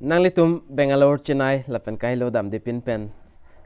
Nanglitum Bangalore Chennai lapen kahilo dam dipin pen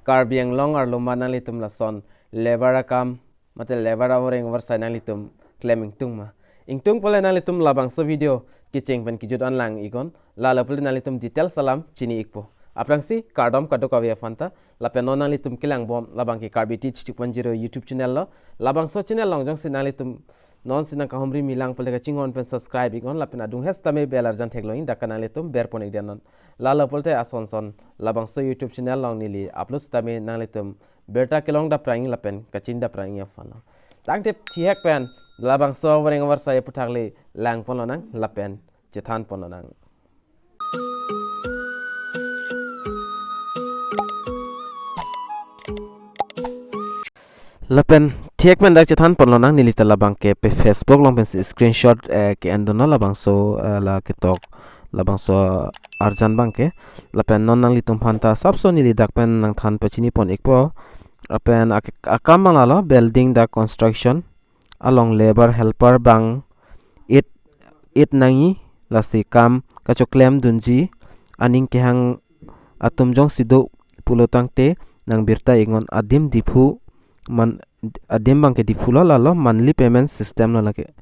Karbi Anglong Arloma nanglitum lason lebarakam mate lebara horeng warsai nanglitum claiming tungma ingtung pole nanglitum labangso video kicing pen kijut online ikon lala pole nanglitum detail salam chini ikpo aprangsi kardom kadokawi fanta lapen non nanglitum kilang bom labang ki Karbi Teach 2.0 YouTube channel lo labangso channel long jong sinalitum non sinang kahomri milang pole ka chingon pen subscribe ikon lapen adung hes tame belar jan thegloin dakanalitum berponik dianon lala polte asonson labangso YouTube channel long nili upload tame nalitum berta kelong da prang lapen kachin da prang yafano tangte thiek pen labangso wareng war sai puthakle lang pononang lapen chethan pononang lapen thiek men dak chethan pononang nili talabang ke pe Facebook long pen screenshot ke andono labangso la ketok labangso arjan bangke lapen non nang litum phanta sabso nili dak pen nang than pachini pon ekpo apen akam malalo building the construction along labor helper bang it nangi lasi kam kachoklem dunji aning kehang atum jong sido pulotang te nang birta ingon adim Diphu man adim bangke Diphu lalo monthly payment system lo lake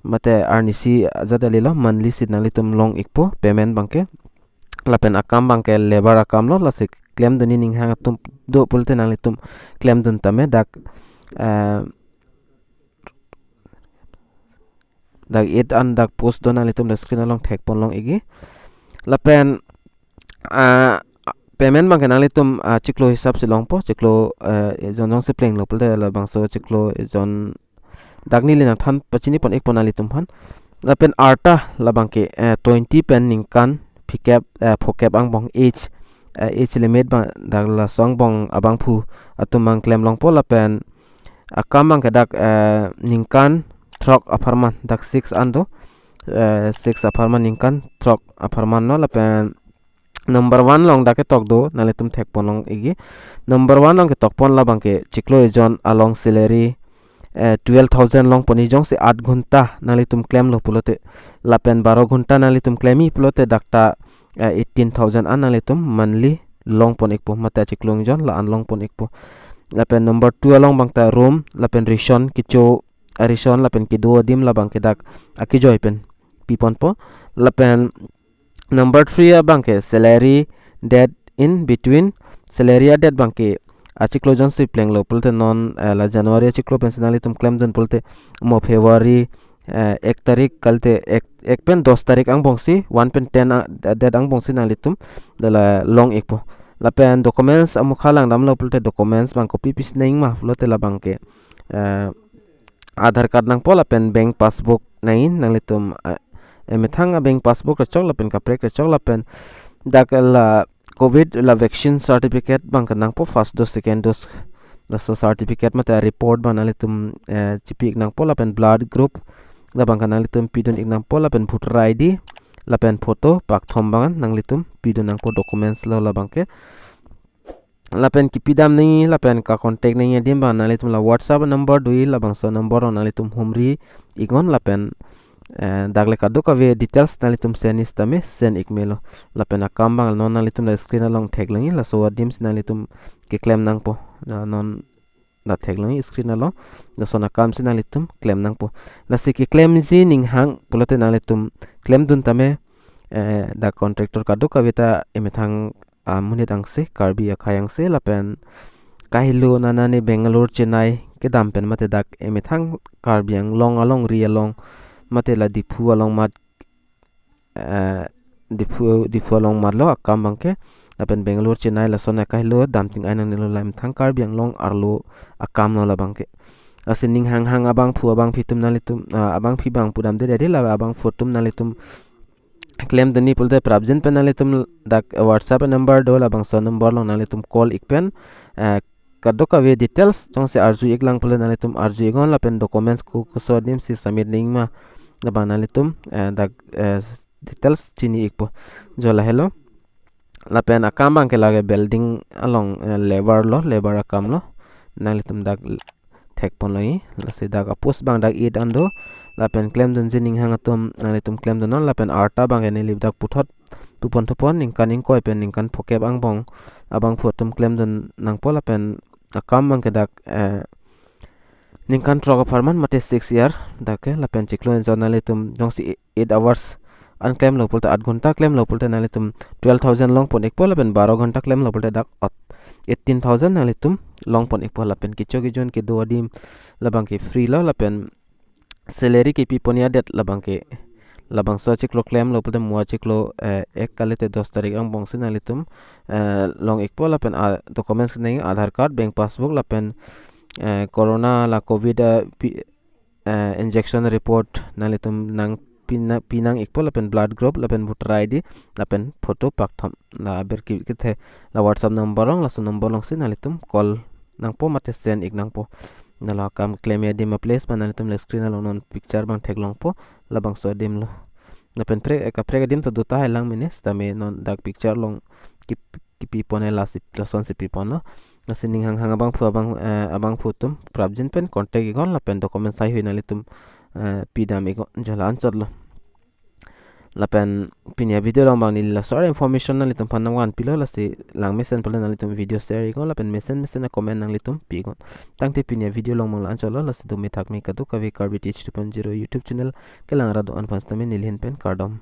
mate arnisi azadali lo monthly sidnali tum long ikpo payment bangke lapen akam bangke labor akam lo lasi claim duni ning hang tum do pulte nang litum claim dun tame dak it an dak post don nang litum da screen along thek pon long igi lapen payment bangke nang litum chiklo hisab silong po chiklo jonjong se pleng lo pulte la bangso chiklo jon dagni lina than pachini pon ek pon litum phan lapen arta labangke 20 pen ningkan phikap phokap ang bong age limit bang dagla song bong abang phu atumang claim long pola pen akamang kadak ningkan trok aparman dak 6 ando 6 aparman ningkan trok aparman no lapen number 1 long dake tok do naletum thek ponong igi number 1 long ke tok pon la bangke chiklo ejon along salary 12,000 long poni jong se 8 ghunta nalitum claim lo pulote lapen 12 ghunta nalitum claimi pulote dakta 18,000 analitum monthly long pon ekpo mata chiklong jon la anlong pon ekpo lapen number 2 along bangta room lapen rishon kicho rishon lapen kido dim la bangke dak akijoy pen pipon po lapen number 3 bangke salary dead in between salary dead bangke achiklo jon si pleng lo pulte non la january achiklo pensionali tum claim don pulte mo february 1 tarik kalte 1 pen 10 tarik ang bongsi 1 pen 10 dead ang bongsi nalitum dala long ekpo lapen documents amukhalang damlo pulte documents bang copy pis naing ma pulte la bangke aadhar card nang pola pen bank passbook nain nalitum emethang bank passbook rachok lapen kaprek rachok lapen dakala covid la vaccine certificate bang kanang po first dose second dose la so certificate mata report banali tum chipik nang po lapen blood group la bang kanang litum pidon ignang po lapen voter id lapen photo pak thombangan nang litum pidon nang po documents lo la bangke lapen kipidam ni lapen ka contact ni dim ban nalitum la whatsapp number dui la bangso number nalitum humri igon lapen dagle kadu ka ve details nalitum senis tame sen ikmelo lapen akam bang non nalitum la screen along theglangi la so dims nalitum ke claim nang po non na theglangi screen along la so nakam sin nalitum claim nang po la se ke claim ji ning hang pulote nalitum claim dun tame da contractor kadu ka veta emethang muni dangse karbi akhayang se lapen kahilo nanane Bangalore Chennai ke dampen mate dak emethang karbi anglong along ri along mate la Diphu along mat Diphu along marlo akam bangke lapen Bangalore Chennai la sona kahilo damting ainang nilo lam thang karbi anglong arlo akam no la bangke asining hang abang phu abang phitum nalitum abang phi bang pudam de de la abang photum nalitum claim dani pulte prabjen penalitum dak whatsapp number do la bang so number long nalitum call ikpen kadoka ve details chong se arju iklang pule nalitum arju igon lapen documents ku so dim si submit ning ma la bang nalitum dak details chini ikpo jola hello lapen akam bang ke lage building along labor akam lo nalitum dak thek pon loi la se dak post bang dak it ando lapen claim dun jining hangatum nalitum claim dun lapen arta bang ene lib dak puthot tupon thupon ningkan ingkoi pen ningkan phokep angbong abang phutum claim don nangpola pen akam mang kedak ningkan troga farman mate 6 year dake lapen ciklo journalitum dongsi 8 hours unclaim lo pulte 8 घंटा claim lo pulte nalitum 12,000 long pon ekpo lapen 12 घंटा claim lo pulte dak 18,000 nalitum long pon ekpo lapen kicho gijon ke do adim labang ke free lo lapen salary ke piponia det labang so ciklo claim lo pulte mua ciklo ek kalite 10 tarik ang bong sinalitum long ekpo lapen documents nei aadhar card bank passbook lapen corona la covid injection report nalitum nang pinang ikpo lapen blood group lapen voter id lapen photo paktham la ber ki kithe la whatsapp number ong la so number long sin nalitum call nangpo mate send ik nangpo nala kam claim ya dim place nalitum le screen along non picture bang thek long po labang so dim lo lapen pre dim to duta helang minis tame non dak picture long ki pipone la son si pipono nasining hang abang phutum prabjin pen contact igon lapen document sai huina litum pidam igon jalan chadlo lapen pinya video long bang nila sore information na litum panam wan pilo lasi lang mesen pala na litum video share igon lapen mesen na comment nang litum pigon tangte pinya video long mang lan chalo lasi dumi thak mi kadu kavi Karbi Teach 2.0 YouTube channel kelang rado an panstame nilhin pen kardom